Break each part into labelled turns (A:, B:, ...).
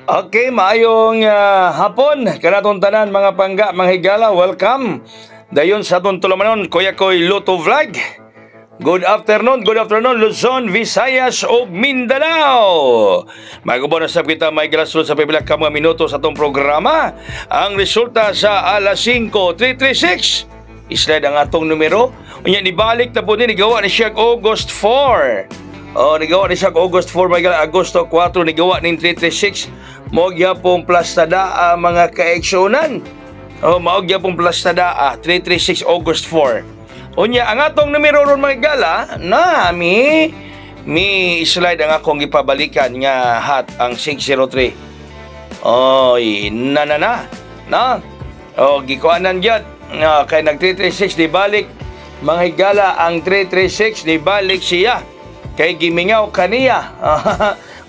A: Okay, maayong hapon kanatong tanan mga pangga, mga higala, welcome. Dayon sa atong tulamanon, Kuya Koy Luto Vlog. Good afternoon, Luzon, Visayas ug Mindanao. Magubo na sab kita may galasunod sa pipila ka mga minuto sa atong programa. Ang resulta sa alas 5:336. Islide ang atong numero. Unya nibalik na po ni gawa ni siya August 4. Nigawa ni siya August 4, may Agosto 4, nigawa ni 336. Maog yapong plastada mga kaeksyonan. Maog yapong plastada 336 August 4. Unya, ang atong numero ron mga gala, na mi slide ang akong ipabalikan nga hat ang 603. Na. Gikuanan gyud. Kay nag 336 di balik mga higala ang 336 di balik siya. Kay gimingaw kaniya.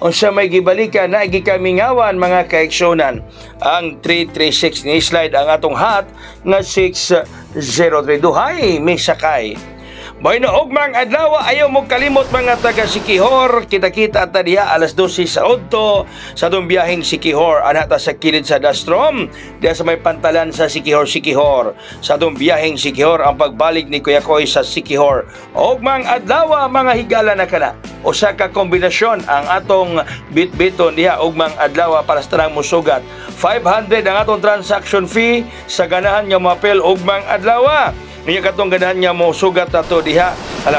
A: Unsa may gibalikan na gikamingawan mga kaeksyonan ang 336 ni slide ang atong hat nga 603 duhay may sakay. Boy na ugmang adlaw, ayaw mo kalimot mga taga Siquijor. Kita-kita ta diha alas 12 sa udto sa atong biyaheng Siquijor. Ana ta sa kilid sa Dastrom, diha sa may pantalan sa Siquijor. Sa atong biyaheng Siquijor ang pagbalik ni Kuya Koy sa Siquijor. Ugmang adlaw mga higala na kana. Usa ka kombinasyon ang atong bitbiton diha ugmang adlaw para sa tanang musugat. 500 ang atong transaction fee sa ganahan nga mapel ugmang adlaw. Niya katong ganahan niya mo sugat na to diha.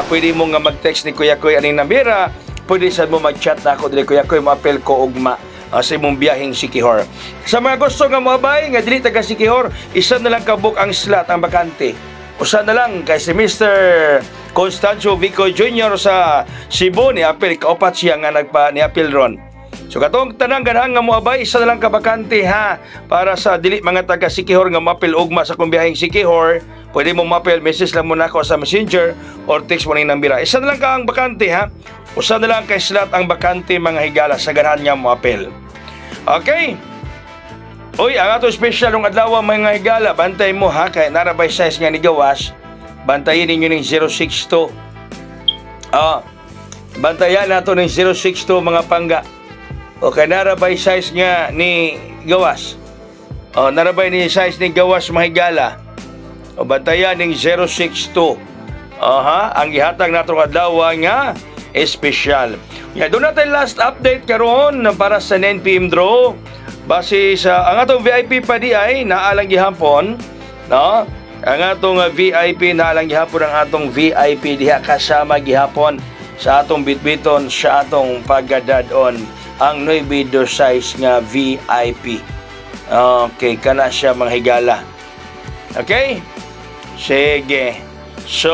A: Pwede mo nga mag-text ni Kuya Koy aning nambira. Pwede sad mo mag-chat na ako dili Kuya Koy, mapel ko ugma sa imong biyaheng Siquijor. Sa mga gusto nga moabay nga dili taga Siquijor, isa na lang kabuk ang slot ang bakante. Usa na lang kay si Mr. Constancio Vico Jr. sa Cebu ni apel kaupat siya nga ni apel ron. So katong tanang ganahan nga moabay, isa na lang ka bakante ha para sa dili mga taga Siquijor nga mapil ugma sa kumbiyaheng Siquijor. Pwede mo mapel, message lang mo na ako sa Messenger or text mo ning nambira. Isa na lang ka ang bakante ha. Usa na lang kay slot ang bakante mga higala sa ganahan nga mapel. Okay. Uy, ang ato special ng adlaw mga higala, bantay mo ha kay narabay size nga ni gawas. Bantayin ninyo ning 062. Bantayan nato ning 062 mga pangga. Okay, narabay size nga ni gawas. Narabay ni size ni gawas mga higala. Bantayan ning 062. Ang gihatag nato adlaw nga espesyal. Doon natin last update karon para sa 9 PM draw. Base sa ang atong VIP pa di ay naalang gihapon, no? Ang atong VIP naalang gihapon ang atong VIP diha kasama gihapon sa atong bitbiton sa atong paggadadon ang 9 size nga VIP. Okay, kana siya mga higala. Okay? Sige. So,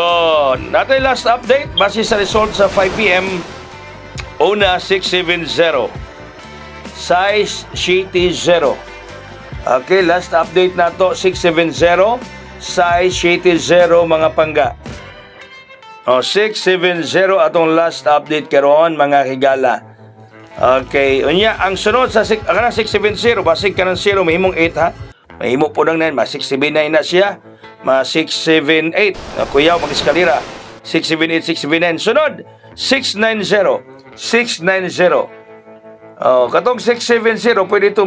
A: natin last update base sa result sa 5 PM. Una 670. Size City 0. Okay, last update na to 670. Size City 0 mga pangga. 670 atong last update karon mga higala. Okay, unya ang sunod sa 670 basig kanang 0 mahimong 8 ha. Mahimo po nang 9, 679 na siya. 678. Kuyaw mag-eskalera. 678, 679. Sunod, 690. 690. Katong 670, pwede ito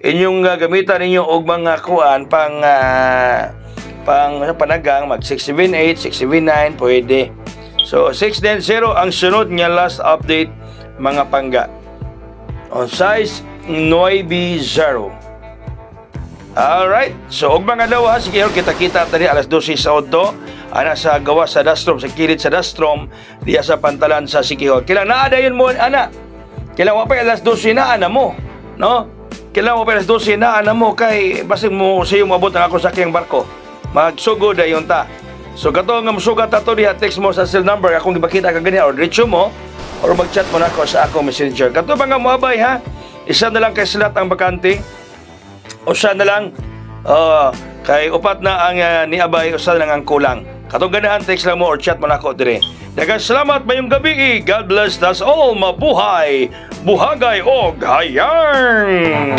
A: inyong gamitan ninyo og mga kuan pang panagang mag 678, 679 pwede. So 690 ang sunod nga last update mga pangga. Size 90. Alright, so og mga lawa sige kita-kita tani alas 12 sa udto ana sa gawa sa Dastrom, sa kilid sa Dastrom diya sa pantalan sa Siquijor. Kailan naa dayon mo ana? Kailan wa pa alas 12 na ana mo, no? Kailan wa pa alas 12 na ana mo kay basig mo sayo moabot ang ako sa kiyang barko. Magsugod dayon ta. So kato nga mosugat ato diha, text mo sa cell number akong gibakita ka ganyan or diretso mo or mag-chat mo na ako sa akong Messenger. Kato ba nga moabay ha? Isa na lang kay slot ang bakante. Usa na lang kay upat na ang niabay, usa na lang ang kulang. Katong ganahan text lang mo or chat mo na ako dire. Daghang salamat mayong gabi. God bless us all. Mabuhay, buhagay og hayang.